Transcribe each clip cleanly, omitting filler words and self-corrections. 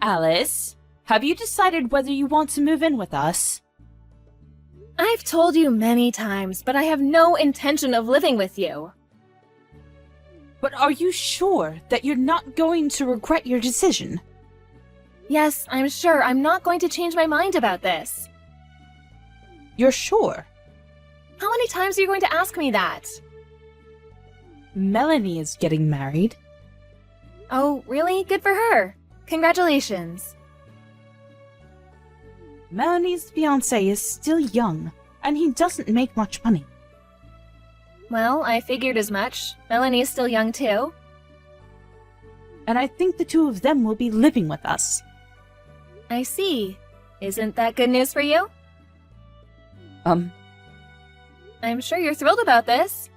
Alice, have you decided whether you want to move in with us? I've told you many times, but I have no intention of living with you. But are you sure that you're not going to regret your decision? Yes, I'm sure I'm not going to change my mind about this. You're sure? How many times are you going to ask me that? Melanie is getting married. Oh, really? Good for her. Congratulations. Melanie's fiancé is still young, and he doesn't make much money. Well, I figured as much. Melanie is still young too. And I think the two of them will be living with us. I see. Isn't that good news for you? I'm sure you're thrilled about this.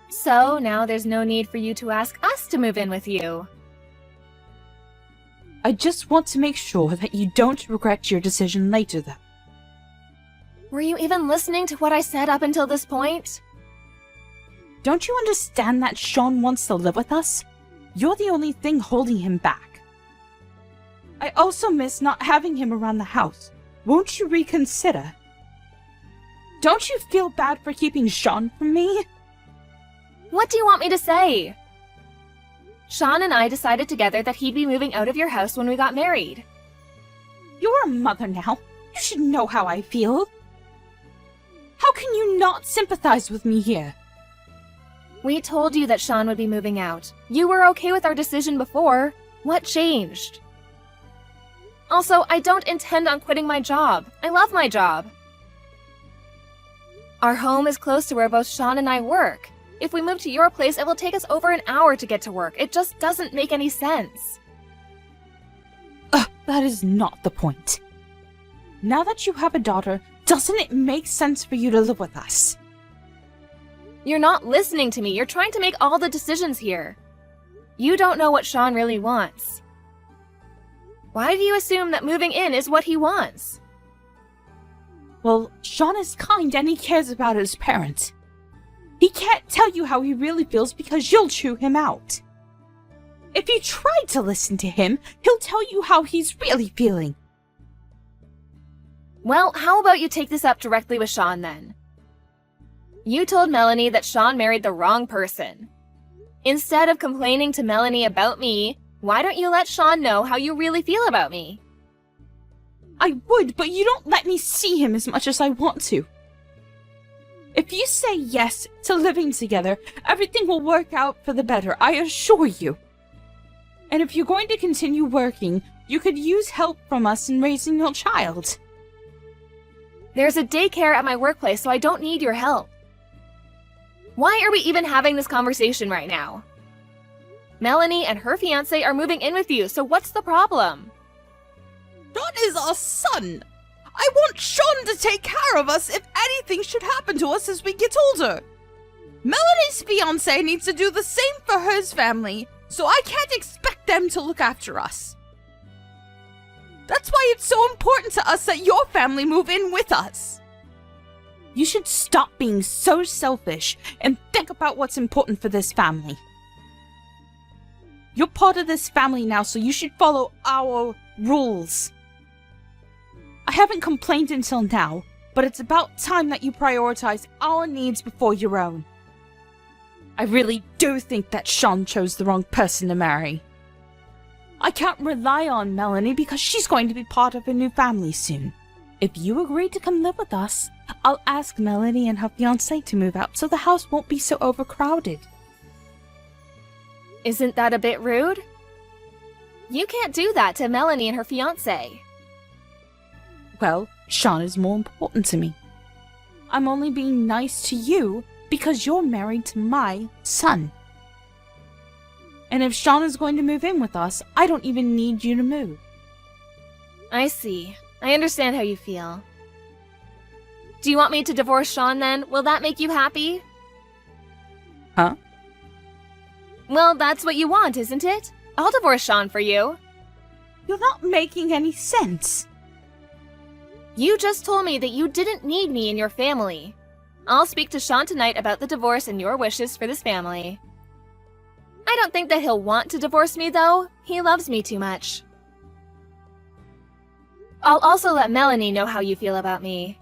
So, now there's no need for you to ask us to move in with you. I just want to make sure that you don't regret your decision later, though. Were you even listening to what I said up until this point? Don't you understand that Sean wants to live with us? You're the only thing holding him back. I also miss not having him around the house. Won't you reconsider? Don't you feel bad for keeping Sean from me? What do you want me to say? Sean and I decided together that he'd be moving out of your house when we got married. You're a mother now. You should know how I feel. How can you not sympathize with me here? We told you that Sean would be moving out. You were okay with our decision before. What changed? Also, I don't intend on quitting my job. I love my job. Our home is close to where both Sean and I work. If we move to your place, it will take us over an hour to get to work. It just doesn't make any sense. That is not the point. Now that you have a daughter, doesn't it make sense for you to live with us? You're not listening to me. You're trying to make all the decisions here. You don't know what Sean really wants. Why do you assume that moving in is what he wants? Well, Sean is kind and he cares about his parents. He can't tell you how he really feels because you'll chew him out. If you try to listen to him, he'll tell you how he's really feeling. Well, how about you take this up directly with Sean then? You told Melanie that Sean married the wrong person. Instead of complaining to Melanie about me, why don't you let Sean know how you really feel about me? I would, but you don't let me see him as much as I want to. If you say yes to living together, everything will work out for the better, I assure you. And if you're going to continue working, you could use help from us in raising your child. There's a daycare at my workplace, so I don't need your help. Why are we even having this conversation right now? Melanie and her fiancé are moving in with you, so what's the problem? Sean is our son. I want Sean to take care of us if anything should happen to us as we get older. Melanie's fiancé needs to do the same for his family, so I can't expect them to look after us. That's why it's so important to us that your family move in with us. You should stop being so selfish and think about what's important for this family. You're part of this family now, so you should follow our rules. I haven't complained until now, but it's about time that you prioritize our needs before your own. I really do think that Sean chose the wrong person to marry. I can't rely on Melanie because she's going to be part of a new family soon. If you agree to come live with us, I'll ask Melanie and her fiancé to move out so the house won't be so overcrowded. Isn't that a bit rude? You can't do that to Melanie and her fiancé. Well, Sean is more important to me. I'm only being nice to you because you're married to my son. And if Sean is going to move in with us, I don't even need you to move. I see. I understand how you feel. Do you want me to divorce Sean then? Will that make you happy? Huh? Well, that's what you want, isn't it? I'll divorce Sean for you. You're not making any sense. You just told me that you didn't need me in your family. I'll speak to Sean tonight about the divorce and your wishes for this family. I don't think that he'll want to divorce me, though. He loves me too much. I'll also let Melanie know how you feel about me.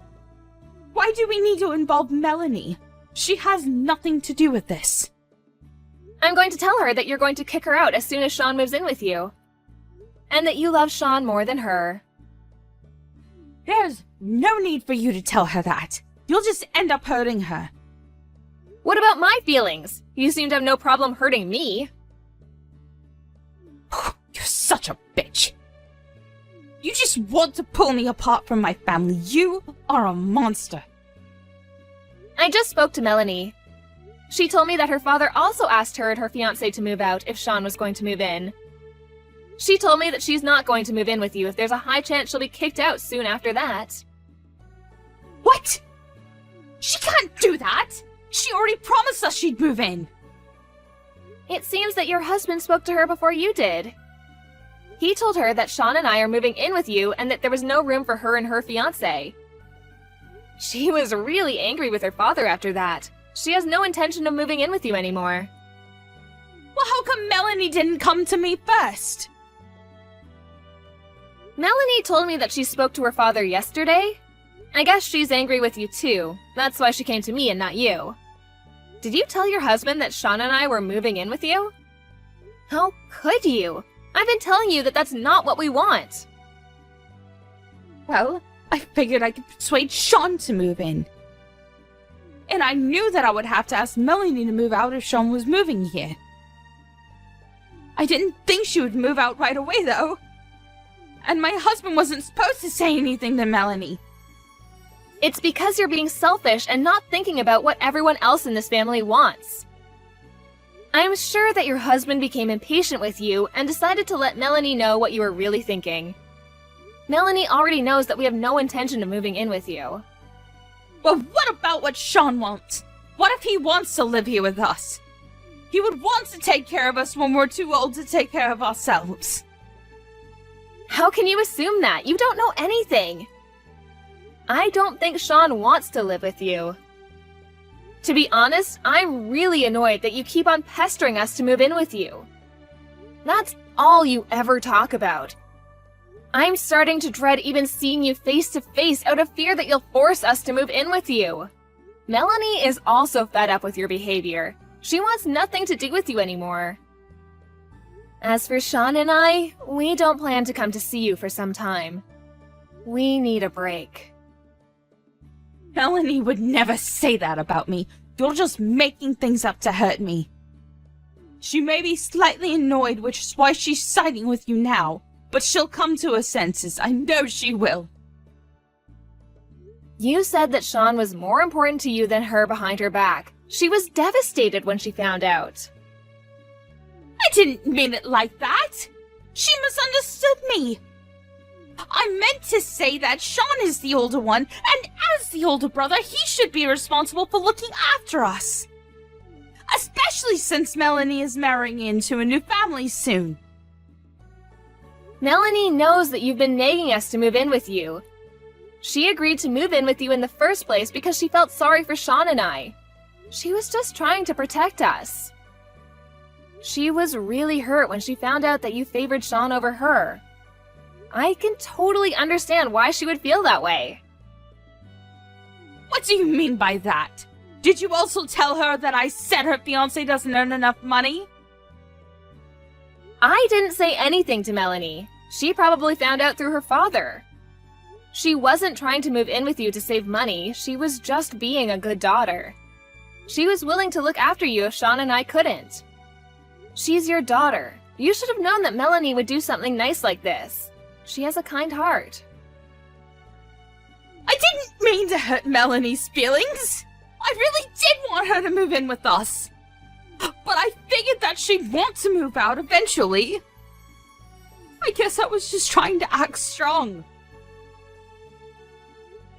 Why do we need to involve Melanie? She has nothing to do with this. I'm going to tell her that you're going to kick her out as soon as Sean moves in with you. And that you love Sean more than her. There's no need for you to tell her that. You'll just end up hurting her. What about my feelings? You seem to have no problem hurting me. You're such a bitch. You just want to pull me apart from my family. You are a monster. I just spoke to Melanie. She told me that her father also asked her and her fiancé to move out if Sean was going to move in. She told me that she's not going to move in with you if there's a high chance she'll be kicked out soon after that. What? She can't do that! She already promised us she'd move in! It seems that your husband spoke to her before you did. He told her that Sean and I are moving in with you and that there was no room for her and her fiancé. She was really angry with her father after that. She has no intention of moving in with you anymore. Well, how come Melanie didn't come to me first? Melanie told me that she spoke to her father yesterday. I guess she's angry with you too. That's why she came to me and not you. Did you tell your husband that Sean and I were moving in with you? How could you? I've been telling you that that's not what we want. Well, I figured I could persuade Sean to move in. And I knew that I would have to ask Melanie to move out if Sean was moving here. I didn't think she would move out right away, though. And my husband wasn't supposed to say anything to Melanie. It's because you're being selfish and not thinking about what everyone else in this family wants. I'm sure that your husband became impatient with you and decided to let Melanie know what you were really thinking. Melanie already knows that we have no intention of moving in with you. Well, what about what Sean wants? What if he wants to live here with us? He would want to take care of us when we're too old to take care of ourselves. How can you assume that? You don't know anything. I don't think Sean wants to live with you. To be honest, I'm really annoyed that you keep on pestering us to move in with you. That's all you ever talk about. I'm starting to dread even seeing you face to face out of fear that you'll force us to move in with you. Melanie is also fed up with your behavior. She wants nothing to do with you anymore. As for Sean and I, we don't plan to come to see you for some time. We need a break. Melanie would never say that about me. You're just making things up to hurt me. She may be slightly annoyed, which is why she's siding with you now. But she'll come to her senses. I know she will. You said that Sean was more important to you than her behind her back. She was devastated when she found out. I didn't mean it like that. She misunderstood me. I meant to say that Sean is the older one, and as the older brother, he should be responsible for looking after us. Especially since Melanie is marrying into a new family soon. Melanie knows that you've been nagging us to move in with you. She agreed to move in with you in the first place because she felt sorry for Sean and I. She was just trying to protect us. She was really hurt when she found out that you favored Sean over her. I can totally understand why she would feel that way. What do you mean by that? Did you also tell her that I said her fiancé doesn't earn enough money? I didn't say anything to Melanie. She probably found out through her father. She wasn't trying to move in with you to save money. She was just being a good daughter. She was willing to look after you if Sean and I couldn't. She's your daughter. You should have known that Melanie would do something nice like this. She has a kind heart. I didn't mean to hurt Melanie's feelings. I really did want her to move in with us. But I figured that she'd want to move out eventually. I guess I was just trying to act strong.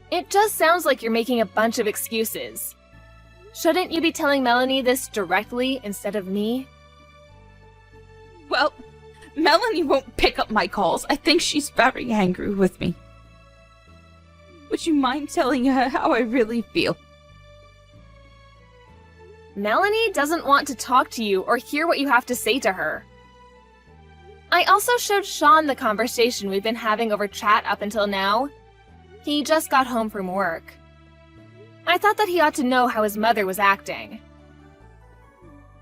It just sounds like you're making a bunch of excuses. Shouldn't you be telling Melanie this directly instead of me? Well, Melanie won't pick up my calls. I think she's very angry with me. Would you mind telling her how I really feel? Melanie doesn't want to talk to you or hear what you have to say to her. I also showed Sean the conversation we've been having over chat up until now. He just got home from work. I thought that he ought to know how his mother was acting.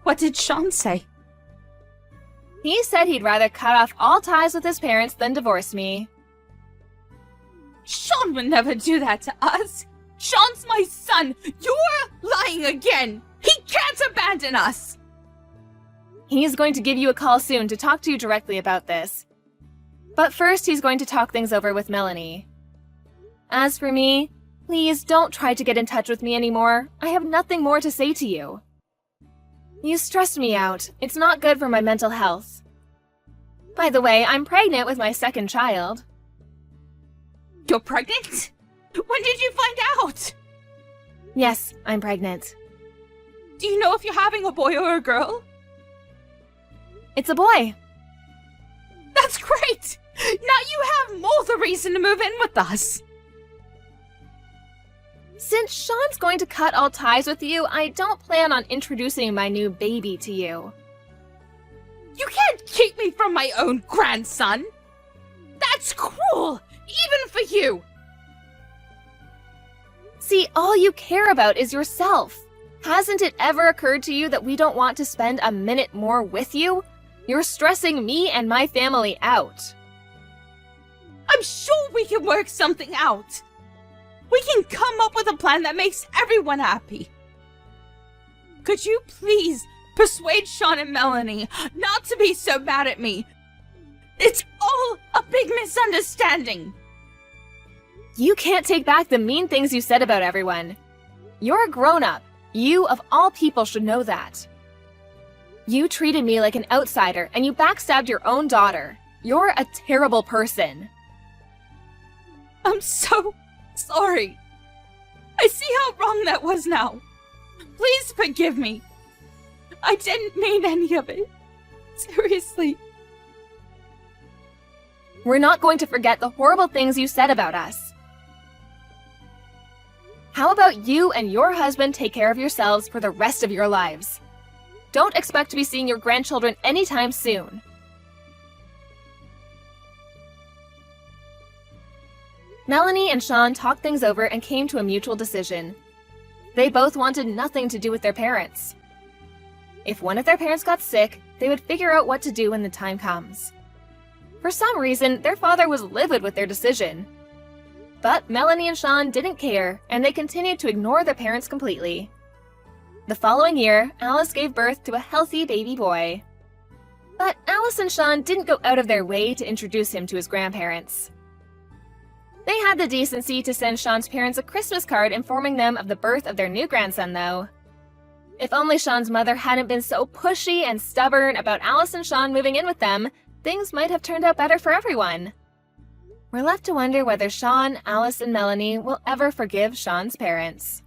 What did Sean say? He said he'd rather cut off all ties with his parents than divorce me. Sean would never do that to us. Sean's my son. You're lying again. He can't abandon us. He's going to give you a call soon to talk to you directly about this. But first, he's going to talk things over with Melanie. As for me, please don't try to get in touch with me anymore. I have nothing more to say to you. You stress me out. It's not good for my mental health. By the way, I'm pregnant with my second child. You're pregnant? When did you find out? Yes, I'm pregnant. Do you know if you're having a boy or a girl? It's a boy. That's great! Now you have more the reason to move in with us. Since Sean's going to cut all ties with you, I don't plan on introducing my new baby to you. You can't keep me from my own grandson. That's cruel, even for you. See, all you care about is yourself. Hasn't it ever occurred to you that we don't want to spend a minute more with you? You're stressing me and my family out. I'm sure we can work something out. We can come up with a plan that makes everyone happy. Could you please persuade Sean and Melanie not to be so mad at me? It's all a big misunderstanding. You can't take back the mean things you said about everyone. You're a grown-up. You, of all people, should know that. You treated me like an outsider, and you backstabbed your own daughter. You're a terrible person. I'm so sorry. I see how wrong that was now. Please forgive me. I didn't mean any of it. Seriously. We're not going to forget the horrible things you said about us. How about you and your husband take care of yourselves for the rest of your lives? Don't expect to be seeing your grandchildren anytime soon. Melanie and Sean talked things over and came to a mutual decision. They both wanted nothing to do with their parents. If one of their parents got sick, they would figure out what to do when the time comes. For some reason, their father was livid with their decision. But Melanie and Sean didn't care, and they continued to ignore their parents completely. The following year, Alice gave birth to a healthy baby boy. But Alice and Sean didn't go out of their way to introduce him to his grandparents. They had the decency to send Sean's parents a Christmas card informing them of the birth of their new grandson, though. If only Sean's mother hadn't been so pushy and stubborn about Alice and Sean moving in with them, things might have turned out better for everyone. We're left to wonder whether Sean, Alice, and Melanie will ever forgive Sean's parents.